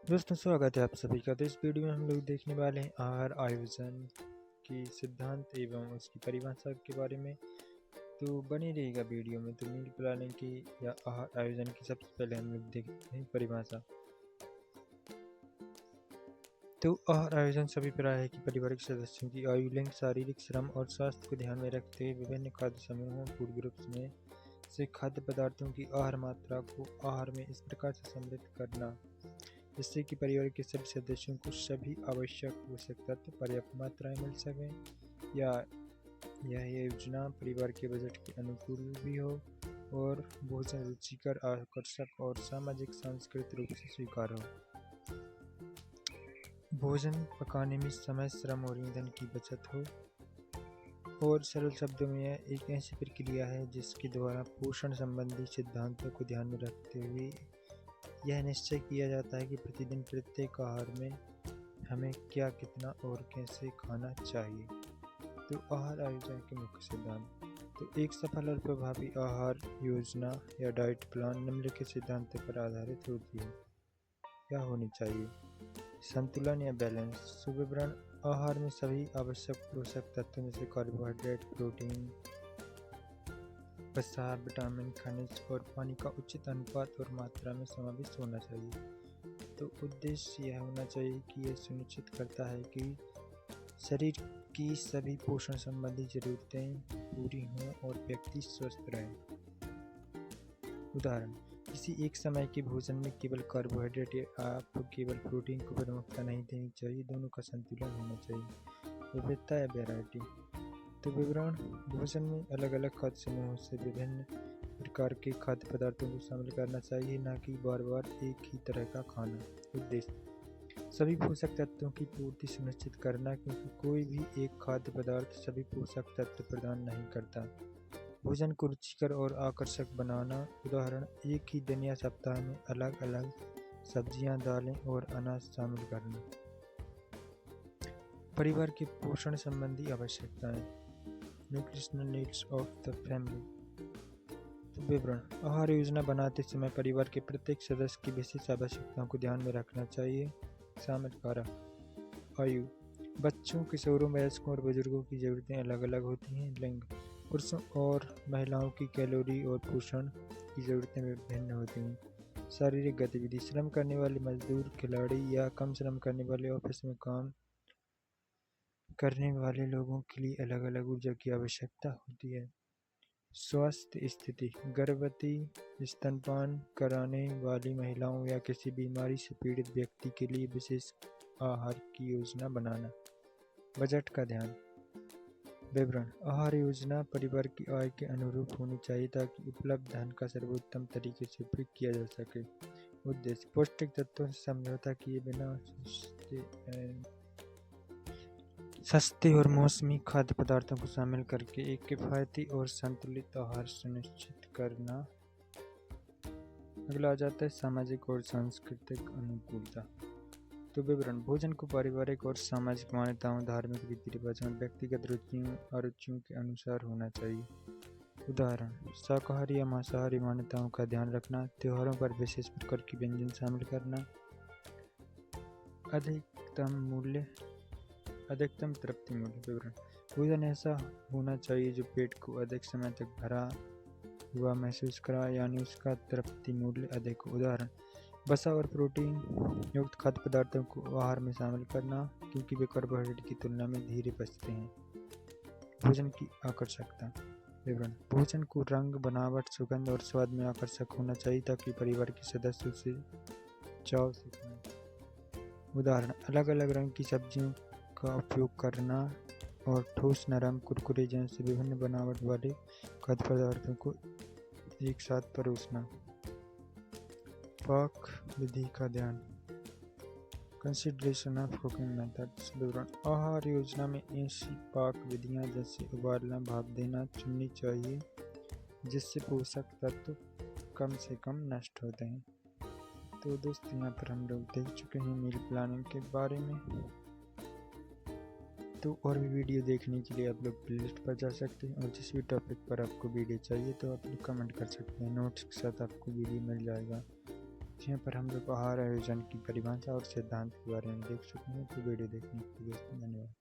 दोस्तों, स्वागत है आप सभी का। तो इस वीडियो में हम लोग देखने वाले हैं आहार आयोजन की सिद्धांत एवं उसकी परिभाषा के बारे में। तो बने रहेगा वीडियो में। तो मील प्लानिंग की या आहार आयोजन की सबसे पहले हम लोग देखते हैं परिभाषा। तो आहार आयोजन सभी प्राय की पारिवारिक सदस्यों की आयु, लिंग, शारीरिक श्रम और स्वास्थ्य को ध्यान में रखते हुए विभिन्न खाद्य समूहों फूड ग्रुप्स में से खाद्य पदार्थों की आहार मात्रा को आहार में इस प्रकार से सम्मिलित करना जिससे कि परिवार के सभी सदस्यों को सभी आवश्यक पोषक तत्व पर्याप्त मात्रा में मिल सकें, या यह योजना परिवार के बजट के अनुकूल भी हो और भोजन रुचिकर, आकर्षक और सामाजिक सांस्कृतिक रूप से स्वीकार्य हो। भोजन पकाने में समय, श्रम और ईंधन की बचत हो। और सरल शब्दों में यह एक ऐसी प्रक्रिया है जिसके द्वारा पोषण संबंधी सिद्धांतों को ध्यान में रखते हुए यह निश्चय किया जाता है कि प्रतिदिन प्रत्येक आहार में हमें क्या, कितना और कैसे खाना चाहिए। तो आहार आयोजन के मुख्य सिद्धांत। तो एक सफल और प्रभावी आहार योजना या डाइट प्लान निम्नलिखित सिद्धांतों पर आधारित होती है या होनी चाहिए। संतुलन या बैलेंस। सुविवरण। आहार में सभी आवश्यक पोषक तत्वों जैसे कार्बोहाइड्रेट, प्रोटीन, वसा, विटामिन, खनिज और पानी का उचित अनुपात और मात्रा में समावेश होना चाहिए। तो उद्देश्य यह होना चाहिए कि यह सुनिश्चित करता है कि शरीर की सभी पोषण संबंधी जरूरतें पूरी हों और व्यक्ति स्वस्थ रहे। उदाहरण, किसी एक समय के भोजन में केवल कार्बोहाइड्रेट या आपको केवल प्रोटीन को प्रमुखता नहीं देनी चाहिए, दोनों का संतुलन होना चाहिए। विविधता या वैरायटी। तो विवरण। भोजन में अलग अलग खाद्य समूहों से विभिन्न प्रकार के खाद्य पदार्थों को शामिल करना चाहिए, न कि बार बार एक ही तरह का खाना। उद्देश्य सभी पोषक तत्वों की पूर्ति सुनिश्चित करना, क्योंकि कोई भी एक खाद्य पदार्थ सभी पोषक तत्व प्रदान नहीं करता। भोजन को रुचिकर और आकर्षक बनाना। उदाहरण, एक ही दिन या सप्ताह में अलग अलग सब्जियां, दालें और अनाज शामिल करना। परिवार के पोषण संबंधी आवश्यकताएं। Nutritional needs of the family. विवरण। आहार योजना बनाते समय परिवार के प्रत्येक सदस्य की विशेष आवश्यकताओं को ध्यान में रखना चाहिए। शामिल कारक। आयु। बच्चों, किशोरों, वयस्कों और बुजुर्गों की जरूरतें अलग अलग होती हैं। लिंग। पुरुषों और महिलाओं की कैलोरी और पोषण की जरूरतें विभिन्न होती हैं। शारीरिक गतिविधि। श्रम करने वाले मजदूर, खिलाड़ी या कम श्रम करने वाले ऑफिस में काम करने वाले लोगों के लिए अलग अलग ऊर्जा की आवश्यकता होती है। स्वास्थ्य स्थिति। गर्भवती, स्तनपान कराने वाली महिलाओं या किसी बीमारी से पीड़ित व्यक्ति के लिए विशेष आहार की योजना बनाना। बजट का ध्यान। विवरण। आहार योजना परिवार की आय के अनुरूप होनी चाहिए ताकि उपलब्ध धन का सर्वोत्तम तरीके से उपयोग किया जा सके। उद्देश्य पौष्टिक तत्वों से समझौता किए बिना सस्ते और मौसमी खाद्य पदार्थों को शामिल करके एक किफ़ायती और संतुलित आहार सुनिश्चित करना। अगला आ जाता है सामाजिक और सांस्कृतिक अनुकूलता। तो विवरण। भोजन को पारिवारिक और सामाजिक मान्यताओं, धार्मिक रीति रिवाजों और व्यक्तिगत रुचियों अरुचियों के अनुसार होना चाहिए। उदाहरण, शाकाहारी या मांसाहारी मान्यताओं का ध्यान रखना, त्योहारों पर विशेष प्रकार की व्यंजन शामिल करना। अधिकतम तृप्ति मूल्य। विवरण। भोजन ऐसा होना चाहिए जो पेट को अधिक समय तक भरा हुआ महसूस कराए, यानी उसका तृप्ति मूल्य अधिक हो। उदाहरण, वसा और प्रोटीन युक्त खाद्य पदार्थों को आहार में शामिल करना, क्योंकि वे कार्बोहाइड्रेट की तुलना में धीरे पचते हैं। भोजन की आकर्षकता। विवरण। भोजन को रंग, बनावट, सुगंध और स्वाद में आकर्षक होना चाहिए ताकि परिवार के सदस्य उसे चाव से खाएं। उदाहरण, अलग अलग रंग की सब्जियों का उपयोग करना और ठोस, नरम, कुरकुरे जैसे विभिन्न बनावट वाले खाद्य पदार्थों को एक साथ परोसना। पाक विधि का ध्यान। Consideration of cooking methods. विवरण। आहार योजना में ऐसी पाक विधियां जैसे उबालना, भाप देना चुननी चाहिए जिससे पोषक तत्व कम से कम नष्ट होते हैं। तो दोस्तों, यहाँ पर हम लोग देख चुके हैं मील प्लानिंग के बारे में। तो और भी वीडियो देखने के लिए आप लोग प्लेलिस्ट पर जा सकते हैं और जिस भी टॉपिक पर आपको वीडियो चाहिए तो आप लोग कमेंट कर सकते हैं। नोट्स के साथ आपको वीडियो मिल जाएगा। यहाँ पर हम लोग आहार आयोजन की परिभाषा और सिद्धांत के बारे में देख चुके हैं। तो वीडियो देखने के लिए धन्यवाद।